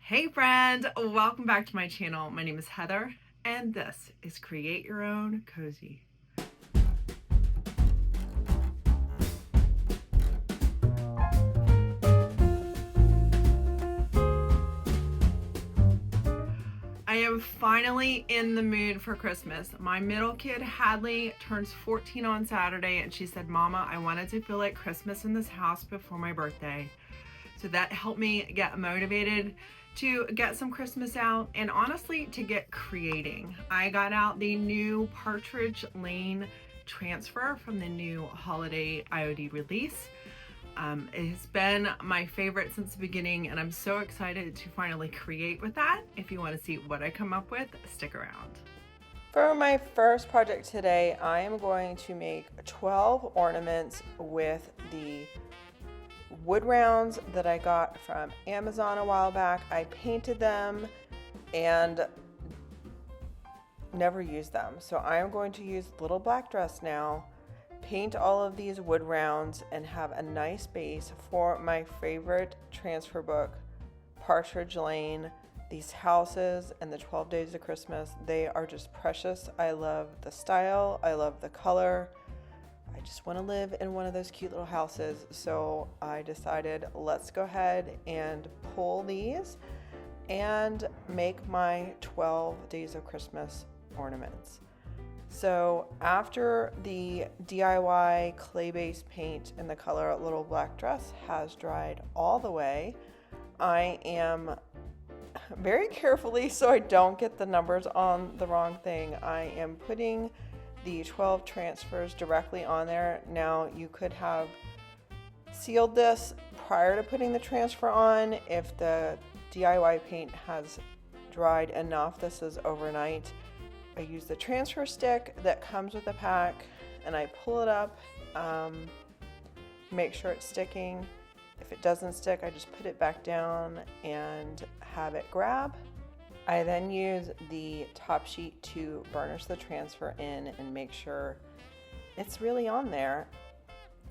Hey friend, welcome back to my channel. My name is Heather and this is Create Your Own Cozy. I am finally in the mood for Christmas. My middle kid, Hadley, turns 14 on Saturday and she said, Mama, I wanted to feel like Christmas in this house before my birthday. So that helped me get motivated to get some Christmas out and honestly to get creating. I got out the new Partridge Lane transfer from the new holiday IOD release. It has been my favorite since the beginning and I'm so excited to finally create with that. If you want to see what I come up with, stick around. For my first project today, I am going to make 12 ornaments with the wood rounds that I got from Amazon a while back. I painted them and never used them. So I am going to use Little Black Dress now, paint all of these wood rounds, and have a nice base for my favorite transfer book, Partridge Lane. These houses and the 12 Days of Christmas, they are just precious. I love the style, I love the color. I just want to live in one of those cute little houses. So I decided, let's go ahead and pull these and make my 12 Days of Christmas ornaments. So after the DIY clay-based paint in the color Little Black Dress has dried all the way, I am very carefully, so I don't get the numbers on the wrong thing, I am putting the 12 transfers directly on there. Now you could have sealed this prior to putting the transfer on if the DIY paint has dried enough. This is overnight. I use the transfer stick that comes with the pack and I pull it up, make sure it's sticking. If it doesn't stick, I just put it back down and have it grab. I then use the top sheet to burnish the transfer in and make sure it's really on there.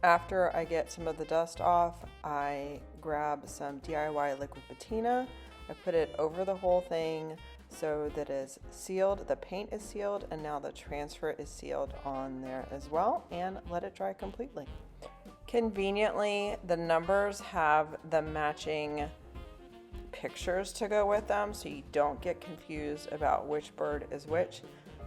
After I get some of the dust off, I grab some DIY liquid patina. I put it over the whole thing so that it's sealed, the paint is sealed, and now the transfer is sealed on there as well, and let it dry completely. Conveniently, the numbers have the matching pictures to go with them so you don't get confused about which bird is which.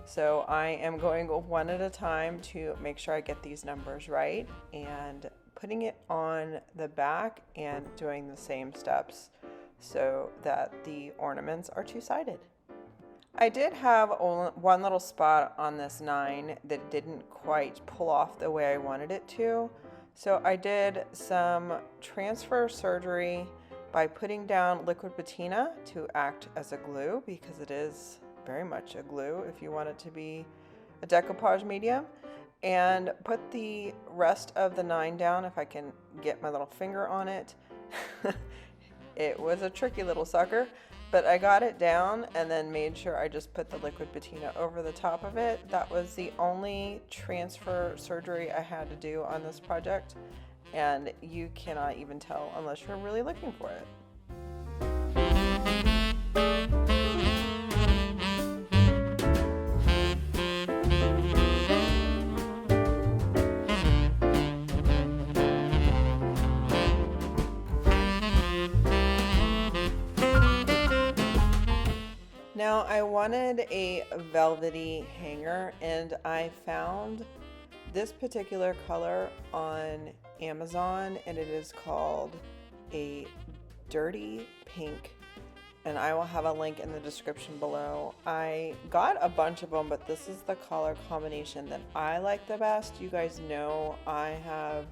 So I am going one at a time to make sure I get these numbers right and putting it on the back and doing the same steps so that the ornaments are two-sided. I did have one little spot on this 9 that didn't quite pull off the way I wanted it to. So I did some transfer surgery by putting down liquid patina to act as a glue, because it is very much a glue if you want it to be a decoupage medium, and put the rest of the 9 down if I can get my little finger on it. It was a tricky little sucker, but I got it down and then made sure I just put the liquid patina over the top of it. That was the only transfer surgery I had to do on this project, and you cannot even tell unless you're really looking for it. Now I wanted a velvety hanger and I found this particular color on Amazon and it is called a dirty pink, and I will have a link in the description below. I got a bunch of them, but this is the color combination that I like the best. You guys know I have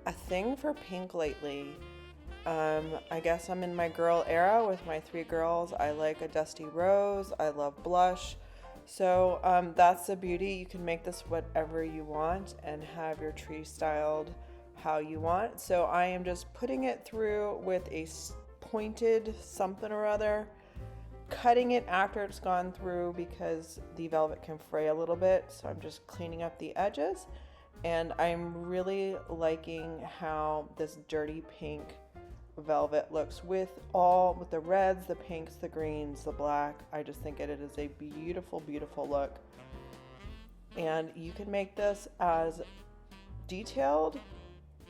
a thing for pink lately. I guess I'm in my girl era with my 3 girls. I like a dusty rose. I love blush. So that's the beauty. You can make this whatever you want and have your tree styled how you want. So I am just putting it through with a pointed something or other, cutting it after it's gone through because the velvet can fray a little bit. So I'm just cleaning up the edges, and I'm really liking how this dirty pink velvet looks with the reds, the pinks, the greens, the black. I just think it is a beautiful, beautiful look. And you can make this as detailed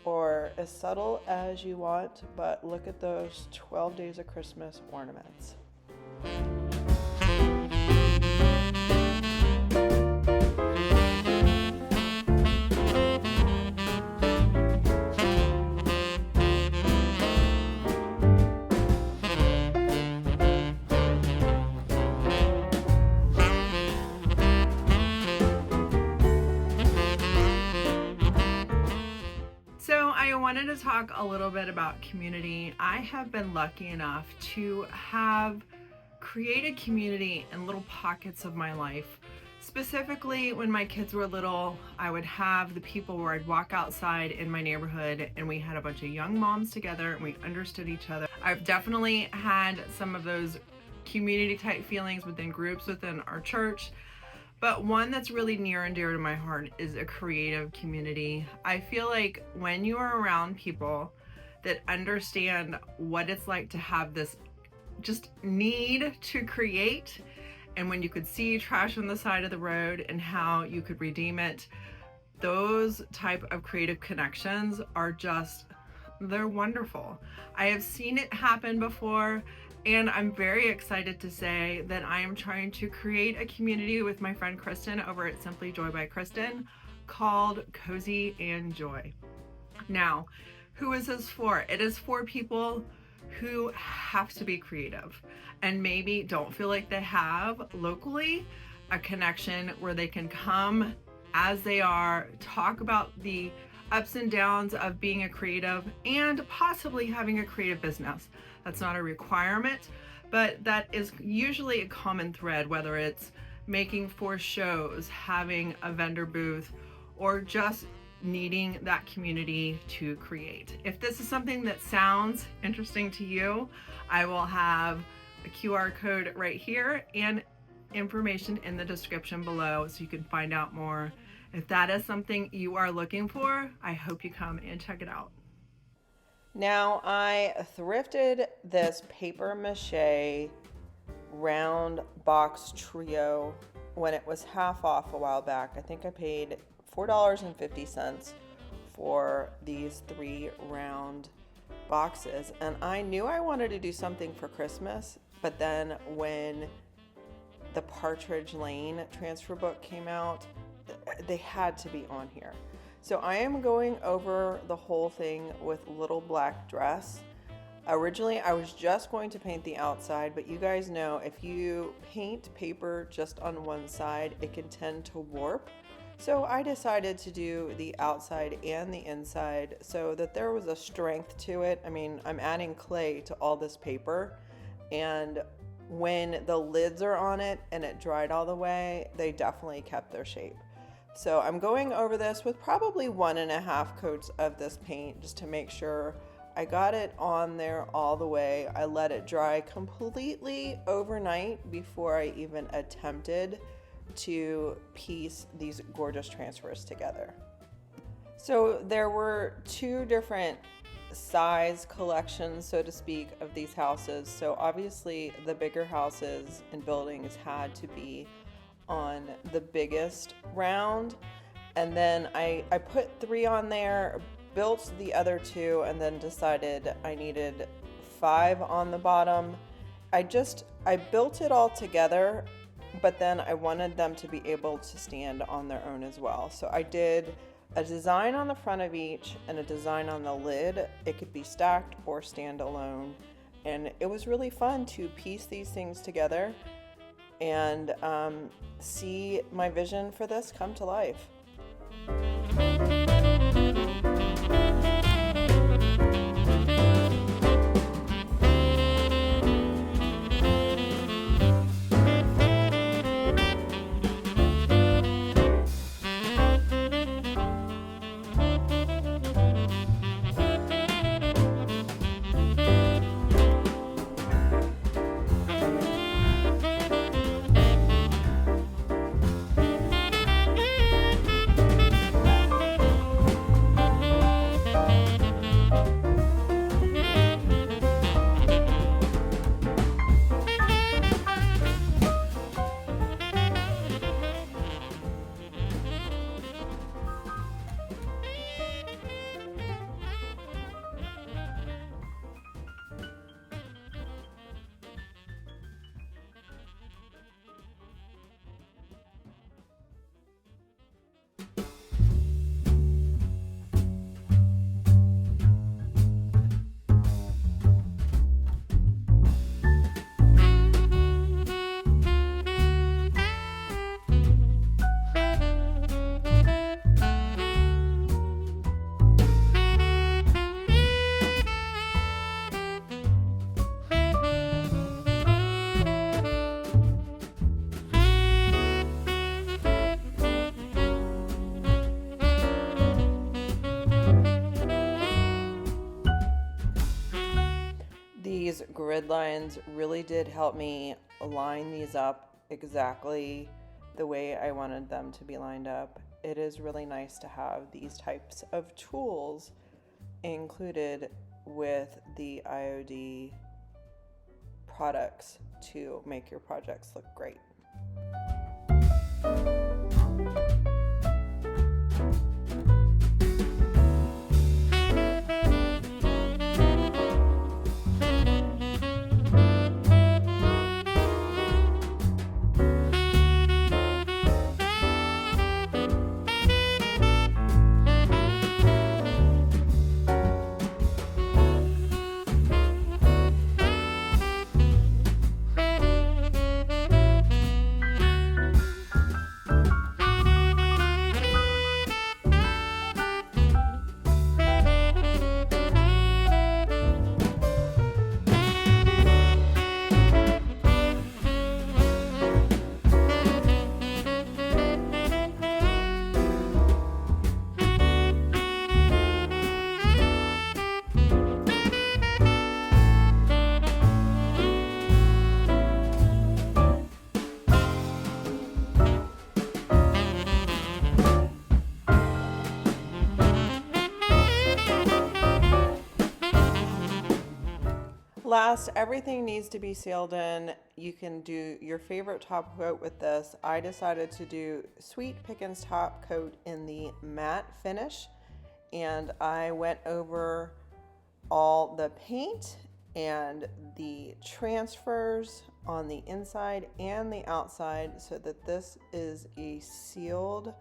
or as subtle as you want, but look at those 12 Days of Christmas ornaments. I wanted to talk a little bit about community. I have been lucky enough to have created community in little pockets of my life. Specifically, when my kids were little, I would have the people where I'd walk outside in my neighborhood and we had a bunch of young moms together and we understood each other. I've definitely had some of those community type feelings within groups within our church. But one that's really near and dear to my heart is a creative community. I feel like when you are around people that understand what it's like to have this just need to create, and when you could see trash on the side of the road and how you could redeem it, those type of creative connections are just, they're wonderful. I have seen it happen before. And I'm very excited to say that I am trying to create a community with my friend Kristen over at Simply Joy by Kristen called Cozy and Joy. Now, who is this for? It is for people who have to be creative and maybe don't feel like they have locally a connection where they can come as they are, talk about the ups and downs of being a creative and possibly having a creative business. That's not a requirement, but that is usually a common thread, whether it's making for shows, having a vendor booth, or just needing that community to create. If this is something that sounds interesting to you, I will have a QR code right here and information in the description below so you can find out more. If that is something you are looking for, I hope you come and check it out. Now, I thrifted this paper mache round box trio when it was half off a while back. I think I paid $4.50 for these 3 round boxes. And I knew I wanted to do something for Christmas, but then when the Partridge Lane transfer book came out, they had to be on here. So I am going over the whole thing with Little Black Dress. Originally, I was just going to paint the outside, but you guys know if you paint paper just on one side, it can tend to warp. So I decided to do the outside and the inside so that there was a strength to it. I mean, I'm adding clay to all this paper, and when the lids are on it and it dried all the way, they definitely kept their shape. So I'm going over this with probably 1.5 coats of this paint just to make sure I got it on there all the way. I let it dry completely overnight before I even attempted to piece these gorgeous transfers together. So there were 2 different size collections, so to speak, of these houses. So obviously the bigger houses and buildings had to be on the biggest round, and then I put 3 on there, built the other 2, and then decided I needed 5 on the bottom. I built it all together, but then I wanted them to be able to stand on their own as well. So I did a design on the front of each and a design on the lid. It could be stacked or stand alone, and it was really fun to piece these things together and see my vision for this come to life. grid lines really did help me line these up exactly the way I wanted them to be lined up. It is really nice to have these types of tools included with the IOD products to make your projects look great. Last, everything needs to be sealed in. You can do your favorite top coat with this. I decided to do Sweet Pickins top coat in the matte finish, and I went over all the paint and the transfers on the inside and the outside so that this is a sealed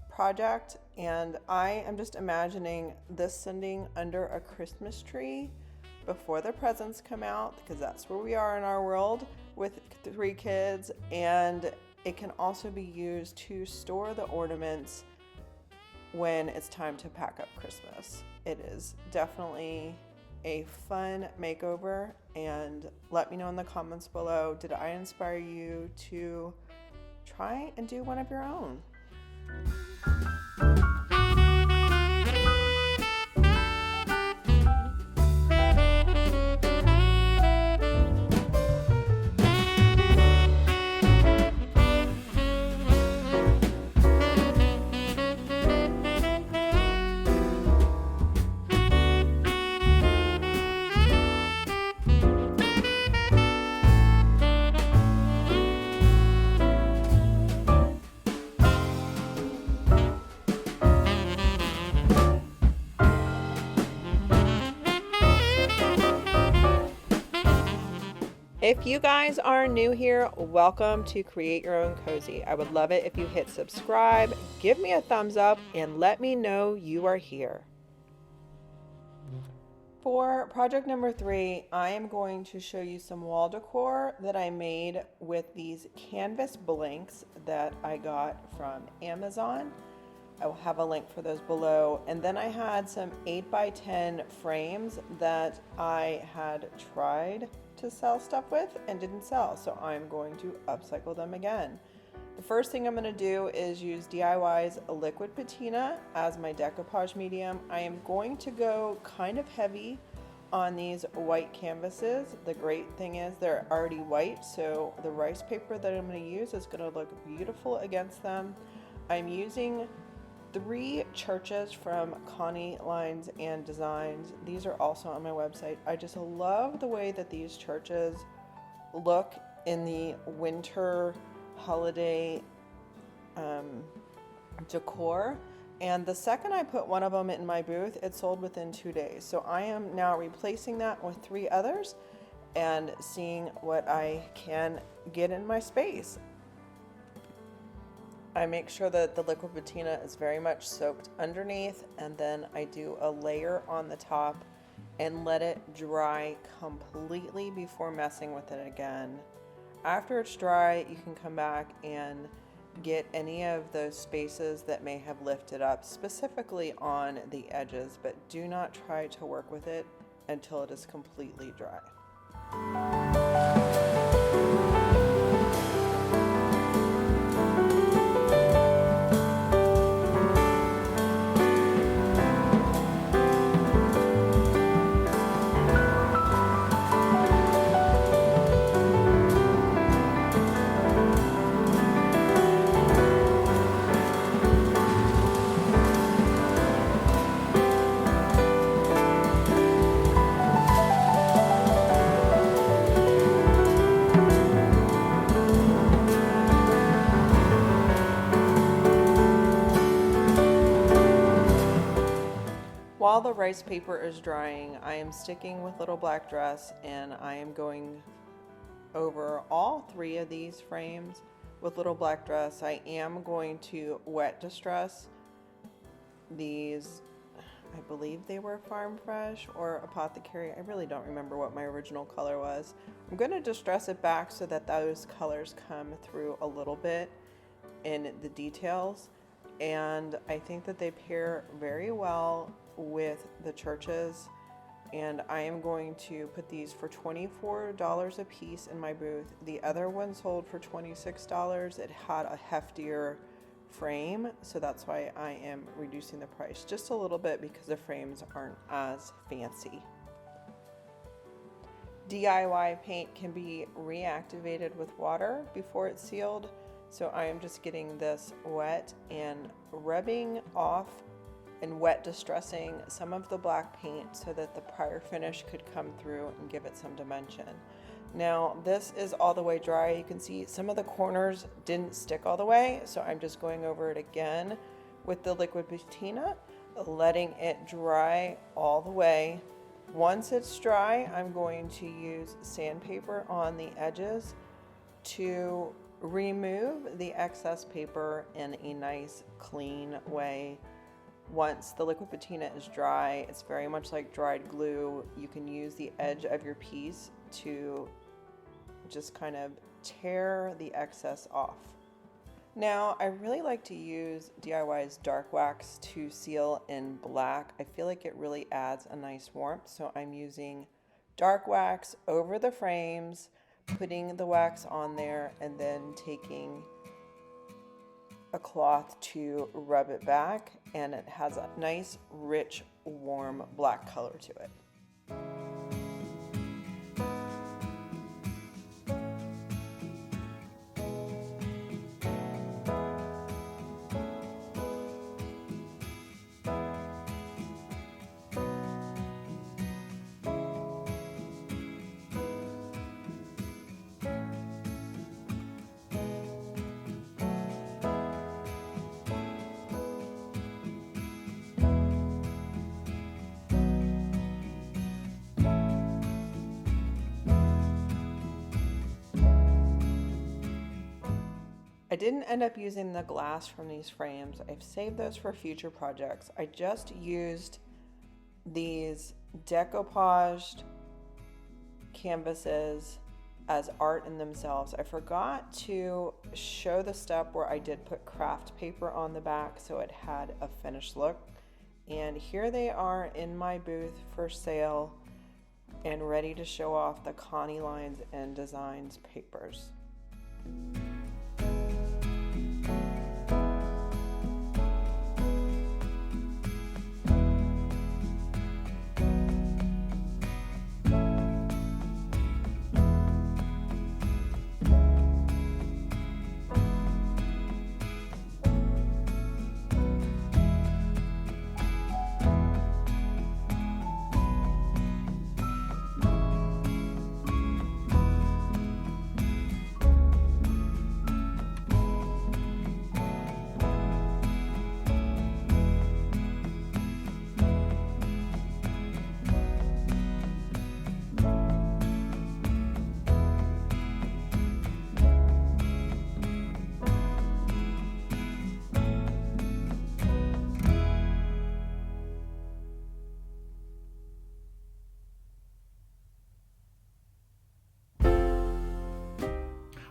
project. And I am just imagining this sitting under a Christmas tree before the presents come out, because that's where we are in our world with 3 kids. And it can also be used to store the ornaments when it's time to pack up Christmas. It is definitely a fun makeover, and let me know in the comments below, did I inspire you to try and do one of your own? If you guys are new here, welcome to Create Your Own Cozy. I would love it if you hit subscribe, give me a thumbs up, and let me know you are here. For project number 3, I am going to show you some wall decor that I made with these canvas blanks that I got from Amazon. I will have a link for those below. And then I had some 8x10 frames that I had tried to sell stuff with and didn't sell, so I'm going to upcycle them again. The first thing I'm going to do is use DIY's liquid patina as my decoupage medium. I am going to go kind of heavy on these white canvases. The great thing is they're already white, so the rice paper that I'm going to use is going to look beautiful against them. I'm using 3 churches from Connie Lines and Designs. These are also on my website. I just love the way that these churches look in the winter holiday decor. And the second I put one of them in my booth, it sold within 2 days. So I am now replacing that with 3 others and seeing what I can get in my space. I make sure that the liquid patina is very much soaked underneath, and then I do a layer on the top and let it dry completely before messing with it again. After it's dry, you can come back and get any of those spaces that may have lifted up, specifically on the edges, but do not try to work with it until it is completely dry. while the rice paper is drying, I am sticking with Little Black Dress, and I am going over all 3 of these frames with Little Black Dress. I am going to wet distress these. I believe they were Farm Fresh or Apothecary. I really don't remember what my original color was. I'm going to distress it back so that those colors come through a little bit in the details. And I think that they pair very well with the churches. And I am going to put these for $24 a piece in my booth. The other one sold for $26. It had a heftier frame, so that's why I am reducing the price just a little bit because the frames aren't as fancy. DIY paint can be reactivated with water before it's sealed, so I am just getting this wet and rubbing off and wet distressing some of the black paint so that the prior finish could come through and give it some dimension. Now this is all the way dry. You can see some of the corners didn't stick all the way, so I'm just going over it again with the liquid patina, letting it dry all the way. Once it's dry, I'm going to use sandpaper on the edges to remove the excess paper in a nice clean way. Once the liquid patina is dry, it's very much like dried glue. You can use the edge of your piece to just kind of tear the excess off. Now, I really like to use DIY's dark wax to seal in black. I feel like it really adds a nice warmth, so I'm using dark wax over the frames, putting the wax on there, and then taking a cloth to rub it back, and it has a nice, rich, warm black color to it. I didn't end up using the glass from these frames. I've saved those for future projects. I just used these decoupaged canvases as art in themselves. I forgot to show the step where I did put craft paper on the back so it had a finished look. And here they are in my booth for sale and ready to show off the Connie Lines and Designs papers.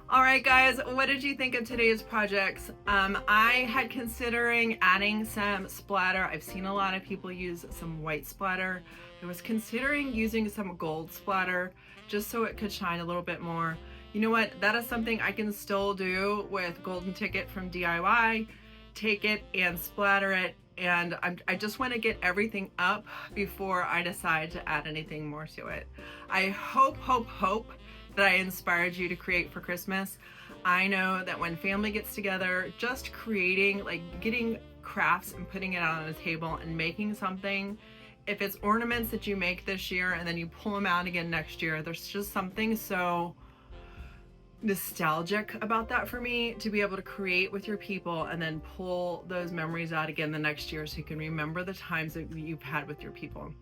Alright guys, what did you think of today's projects? I had considering adding some splatter. I've seen a lot of people use some white splatter. I was considering using some gold splatter just so it could shine a little bit more. You know what? That is something I can still do with Golden Ticket from DIY. Take it and splatter it, and I just want to get everything up before I decide to add anything more to it. I hope that I inspired you to create for Christmas. I know that when family gets together, just creating, like getting crafts and putting it out on a table and making something, if it's ornaments that you make this year and then you pull them out again next year, there's just something so nostalgic about that for me, to be able to create with your people and then pull those memories out again the next year so you can remember the times that you've had with your people.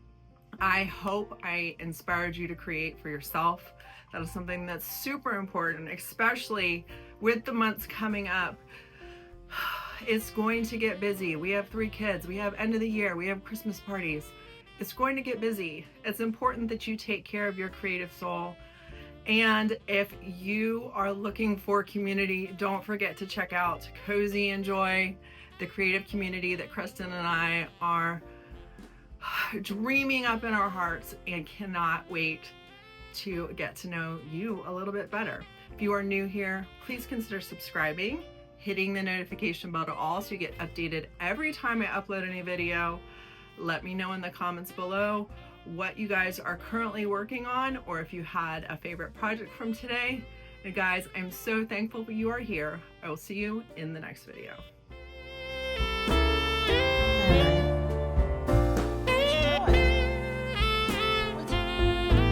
I hope I inspired you to create for yourself. That is something that's super important, especially with the months coming up. It's going to get busy. We have 3 kids. We have end of the year. We have Christmas parties. It's going to get busy. It's important that you take care of your creative soul. And if you are looking for community, don't forget to check out Cozy and Joy, the creative community that Kristen and I are dreaming up in our hearts and cannot wait to get to know you a little bit better. If you are new here, please consider subscribing, hitting the notification bell to all so you get updated every time I upload a new video. Let me know in the comments below what you guys are currently working on, or if you had a favorite project from today. And guys, I'm so thankful that you are here. I will see you in the next video.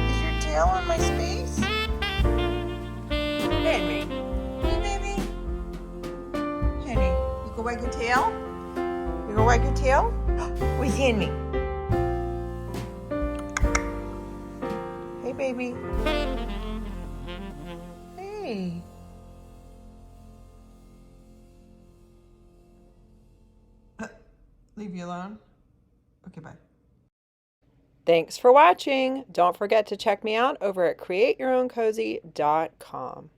Is your tail on my space? Henry. Hey, baby. Henry, you go wag your tail? You go wag your tail? Where's Henry? Hey, baby. Hey. Leave you alone? Okay, bye. Thanks for watching. Don't forget to check me out over at createyourowncozy.com.